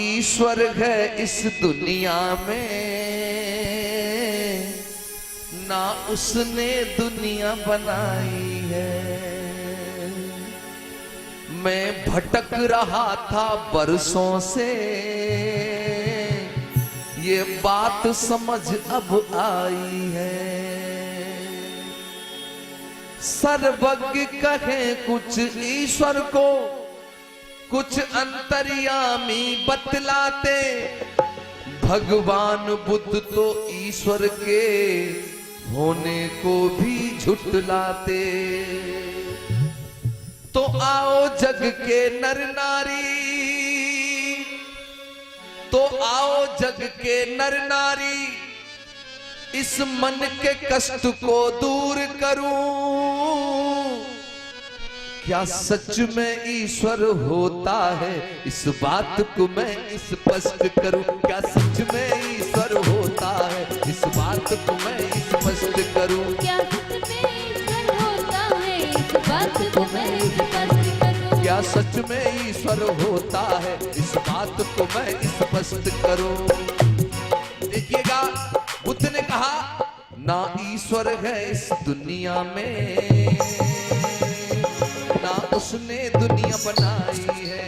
ईश्वर है इस दुनिया में, ना उसने दुनिया बनाई है। मैं भटक रहा था बरसों से, ये बात समझ अब आई है। सर्वज्ञ कहे कुछ ईश्वर को, कुछ अंतर्यामी बतलाते। भगवान बुद्ध तो ईश्वर के होने को भी झुठलाते। तो आओ जग के नर नारी, तो आओ जग के नर नारी, इस मन के कष्ट को दूर करूं। क्या सच में ईश्वर होता है, इस बात को मैं स्पष्ट करूं। क्या सच में ईश्वर होता है, इस बात को मैं स्पष्ट करूं। क्या सच में ईश्वर होता है, इस बात को मैं स्पष्ट करूं। क्या सच में ईश्वर होता है, इस बात को मैं स्पष्ट करूं। देखिएगा, बुद्ध ने कहा ना ईश्वर है इस दुनिया में, ना उसने दुनिया बनाई है।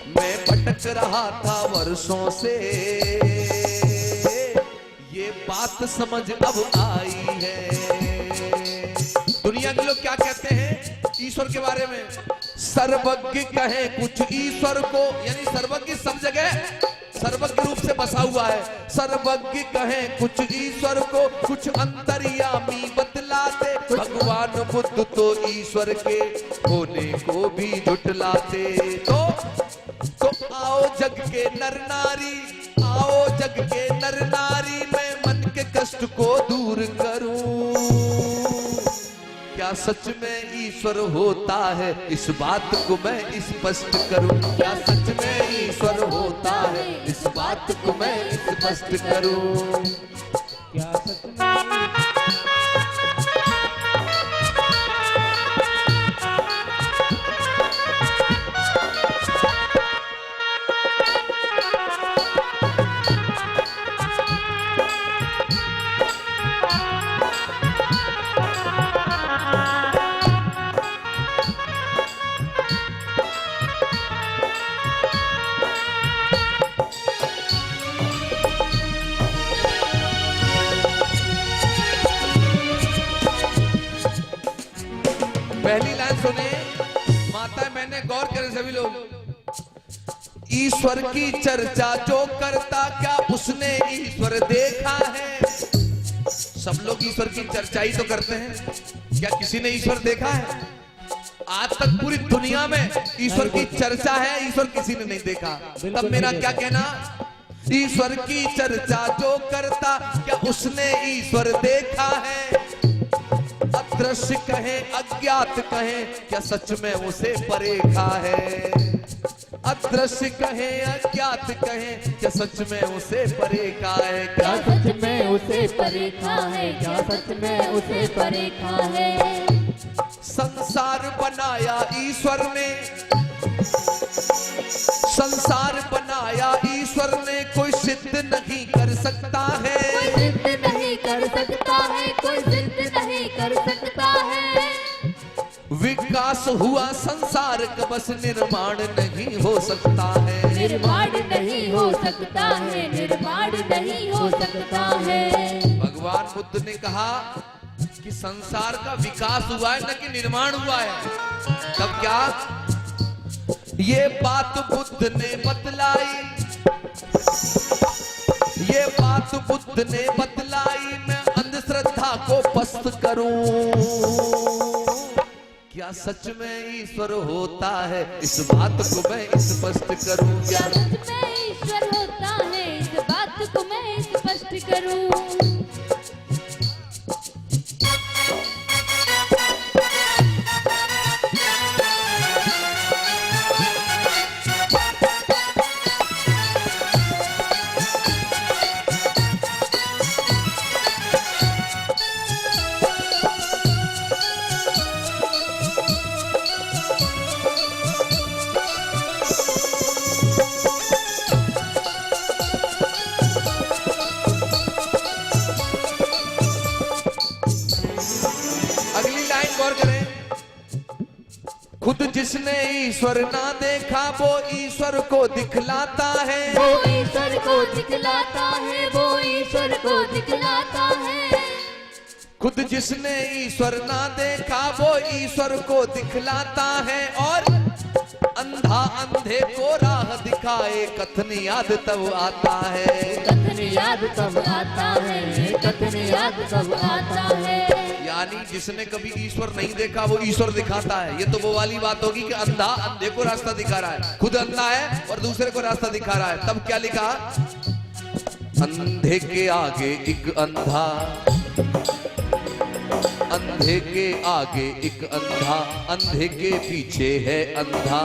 मैं भटक रहा था वर्षों से, ये बात समझ अब आई है। दुनिया के लोग क्या कहते हैं ईश्वर के बारे में? सर्वज्ञ कहे कुछ ईश्वर को, यानी सर्वज्ञ सब जगह सर्वज्ञ रूप से बसा हुआ है। सर्वज्ञ कहे कुछ ईश्वर को, कुछ अंतर्यामी बतलाते। भगवान बुद्ध तो ईश्वर के होने को भी झुठलाते। तो आओ जग के नर नारी, आओ जग के नर नारी, मैं मन के कष्ट को दूर करूं। क्या सच में ईश्वर होता है, इस बात को मैं स्पष्ट करूं। क्या सच में ईश्वर होता है, इस बात को मैं स्पष्ट करूं। क्या सच में पहली लाइन सुने माता, मैंने गौर करें सभी लोग। ईश्वर की चर्चा जो करता, क्या उसने ईश्वर देखा है? सब लोग ईश्वर की चर्चा ही तो करते हैं, क्या किसी ने ईश्वर देखा है? आज तक पूरी दुनिया में ईश्वर की चर्चा है, ईश्वर किसी ने नहीं देखा। तब मेरा क्या कहना, ईश्वर की चर्चा जो करता, क्या उसने ईश्वर देखा है? अदृश्य कहे अज्ञात कहे, क्या सच में उसे परेखा है? अदृश्य कहे अज्ञात कहे, क्या सच में उसे परेखा है? क्या सच में उसे परेखा है? क्या सच में उसे परेखा है? संसार बनाया ईश्वर ने, संसार बनाया ईश्वर ने, कोई सिद्ध नहीं कर सकता है। कोई सिद्ध नहीं कर सकता है, कोई सिद्ध नहीं कर सकता है। विकास हुआ संसार का, बस निर्माण नहीं हो सकता है। निर्माण नहीं हो सकता है, निर्माण नहीं हो सकता है। भगवान बुद्ध ने कहा कि संसार का विकास हुआ है, न कि निर्माण हुआ है। तब क्या? ये बात बुद्ध ने बतलाई, ये बात बुद्ध ने बतलाई, मैं अंधश्रद्धा को पस्त करूं। क्या सच में ईश्वर होता है, इस बात को मैं स्पष्ट करूं। क्या सच में ईश्वर होता है, इस बात को मैं स्पष्ट करूं। जिसने ईश्वर ना देखा वो ईश्वर को दिखलाता है। वो ईश्वर को दिखलाता है, वो ईश्वर को दिखलाता है। खुद जिसने ईश्वर ना देखा वो ईश्वर को दिखलाता है। और अंधा अंधे को राह दिखाए कथन याद तब आता है। कथन याद तब आता है, कथन याद तब आता है। यानी जिसने कभी ईश्वर नहीं देखा वो ईश्वर दिखाता है। ये तो वो वाली बात होगी कि अंधा अंधे को रास्ता दिखा रहा है, खुद अंधा है और दूसरे को रास्ता दिखा रहा है। तब क्या लिखा? अंधे के आगे एक अंधा, अंधे के आगे एक अंधा, अंधे के पीछे है अंधा।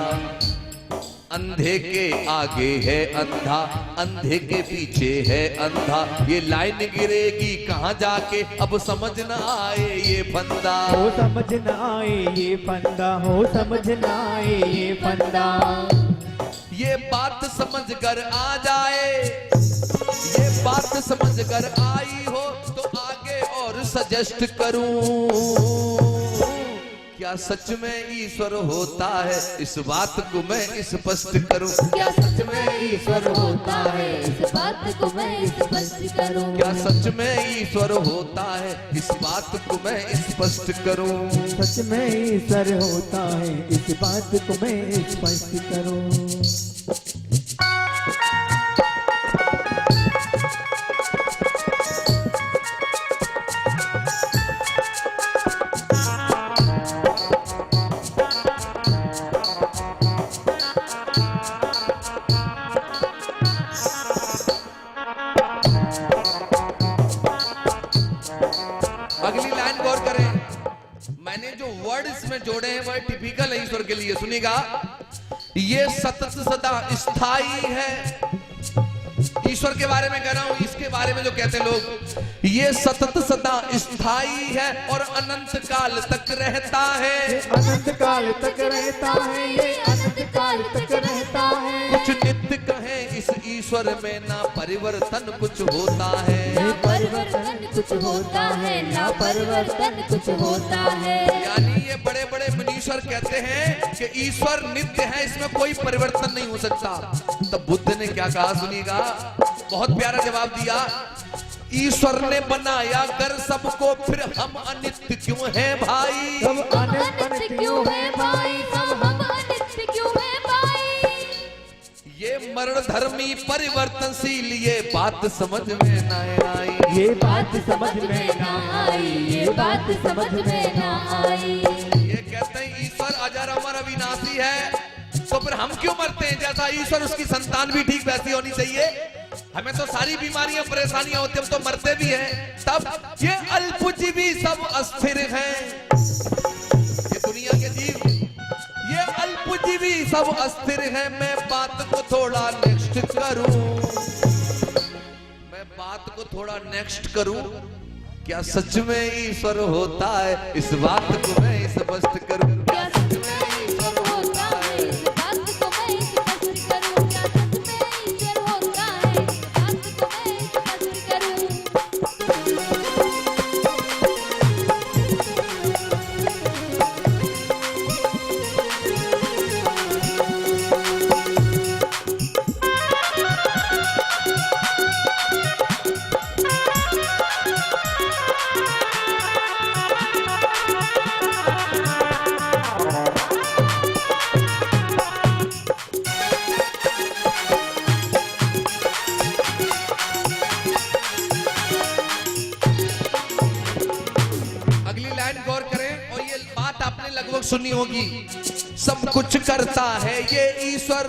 अंधे के आगे है अंधा, अंधे के पीछे है अंधा। ये लाइन गिरेगी कहाँ जाके अब समझ न आए ये फंदा। हो समझ न आए ये फंदा, हो समझ न आए ये फंदा। ये बात समझ कर आ जाए, ये बात समझ कर आई हो तो आगे और सजेस्ट करूं। क्या सच में ईश्वर होता है इस बात को मैं स्पष्ट करूं। क्या सच में ईश्वर होता है इस बात को मैं स्पष्ट करूं। क्या सच में ईश्वर होता है इस बात को मैं स्पष्ट करूं। सच में ईश्वर होता है इस बात को मैं स्पष्ट करूं। अगली लाइन गौर करें, मैंने जो वर्ड इसमें जोड़े हैं वह टिपिकल है ईश्वर के लिए। सुनिएगा, ये सतत सदा स्थायी है। ईश्वर के बारे में कह रहा हूं, इसके बारे में जो कहते हैं लोग, ये सतत सदा स्थायी है और अनंत काल तक रहता है। अनंत काल तक रहता है, ये अनंत काल तक रहता है। कुछ नित्य कहे इस ईश्वर में ना परिवर्तन कुछ होता है। ना परिवर्तन कुछ होता है, ना परिवर्तन कुछ होता है। यानी ये बड़े बड़े मुनीश्वर कहते हैं कि ईश्वर नित्य है, इसमें कोई परिवर्तन नहीं हो सकता। तब बुद्ध ने क्या कहा सुनिएगा, बहुत प्यारा जवाब दिया। ईश्वर ने बनाया कर सबको फिर हम अनित्य क्यों हैं भाई। हम हम अनित्य क्यों है भाई, हम अनित्य क्यों है भाई। ये मरण धर्मी परिवर्तनशील ये बात समझ में न आई। ये बात समझ में ना आई, ये बात समझ में ना आई। ये कहते हैं ईश्वर अजर अमर अविनाशी है, तो फिर हम क्यों मरते हैं। जैसा ईश्वर उसकी संतान भी ठीक वैसी होनी चाहिए। हमें तो सारी बीमारियां परेशानियां होती हैं, हम तो मरते भी हैं। तब ये अल्पजीवी सब अस्थिर हैं, ये दुनिया के जीव, ये अल्पजीवी सब अस्थिर हैं। मैं बात को थोड़ा नेक्स्ट करूं, मैं बात को थोड़ा नेक्स्ट करूं। क्या सच में ईश्वर होता है इस बात को मैं स्पष्ट करूं। क्या सच में ईश्वर होता है इस बात को मैं स्पष्ट करूं। क्या सच में ईश्वर होता है इस बात को मैं स्पष्ट करूं। सुनी होगी। सब कुछ करता है ये ईश्वर,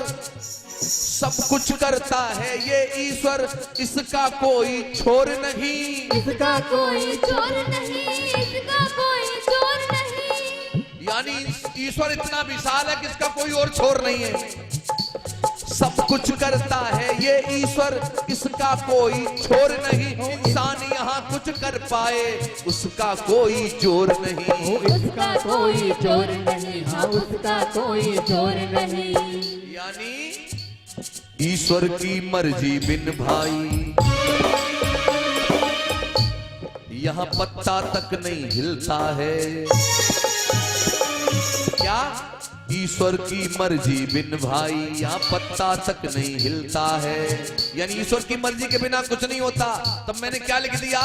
सब कुछ करता है ये ईश्वर, इसका कोई छोर नहीं। इसका कोई चोर नहीं, इसका कोई चोर नहीं। यानी ईश्वर इतना विशाल है कि इसका कोई और छोर नहीं है। सब कुछ करता है ये ईश्वर, इसका कोई छोर नहीं। इंसान यहाँ कुछ कर पाए उसका कोई जोर नहीं। उसका कोई चोर नहीं, हाँ उसका कोई चोर नहीं। यानी ईश्वर की मर्जी बिन भाई यहाँ पत्ता तक नहीं हिलता है। क्या ईश्वर की मर्जी बिन भाई यहाँ पत्ता तक नहीं हिलता है। यानी ईश्वर की मर्जी के बिना कुछ नहीं होता। तब मैंने क्या लिख दिया,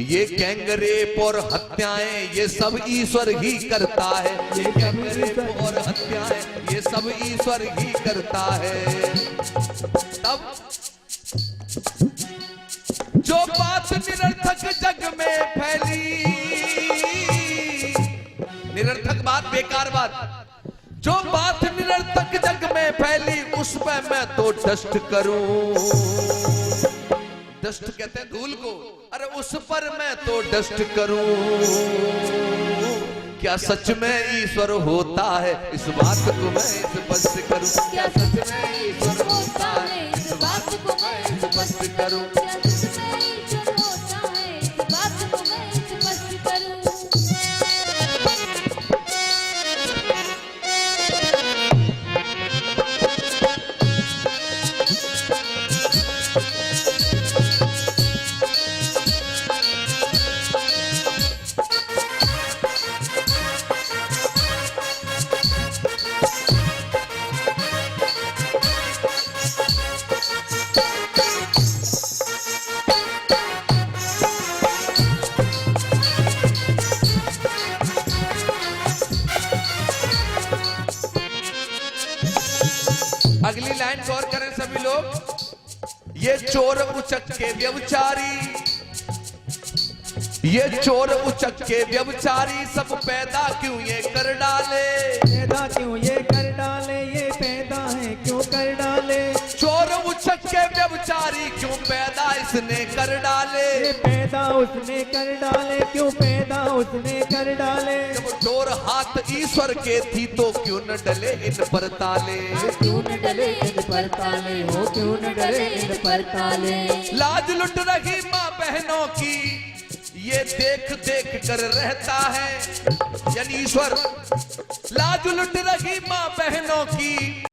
ये गैंगरेप और हत्याएं ये सब ईश्वर ही करता है। ये गैंगरेप और हत्याएं ये सब ईश्वर ही करता है। तब जो बात निरर्थक जग में फैली, निरर्थक बात, बेकार बात, जो बात निरर्थक जग में फैली उस पे मैं तो डस्ट करूं। डस्ट कहते हैं धूल को, अरे उस पर मैं तो डस्ट करूं। क्या सच में ईश्वर होता है, इस बात को मैं स्पष्ट करूं। क्या सच में ईश्वर होता है, इस बात को मैं स्पष्ट करूं। क्या सच में ईश्वर होता है, इस बात को मैं स्पष्ट करूं। अगली लाइन गौर करें सभी लोग, ये चोर उचक के व्यभिचारी, ये चोर उचक के व्यभिचारी सब पैदा क्यों ये कर डाले। पैदा क्यों ये कर डाले, ये पैदा है क्यों कर डाले। चोर उचक के व्यभिचारी क्यों पैदा इसने कर डाले। ये पैदा उसने कर डाले, क्यों पैदा उसने कर डाले। जब डोर हाथ ईश्वर के थी तो क्यों न डले इन पर ताले। क्यों न डले इन पर ताले, हो क्यों न डले इन पर ताले। लाज लुट रही माँ बहनों की ये देख देख कर रहता है। यानी ईश्वर लाज लुट रही माँ बहनों की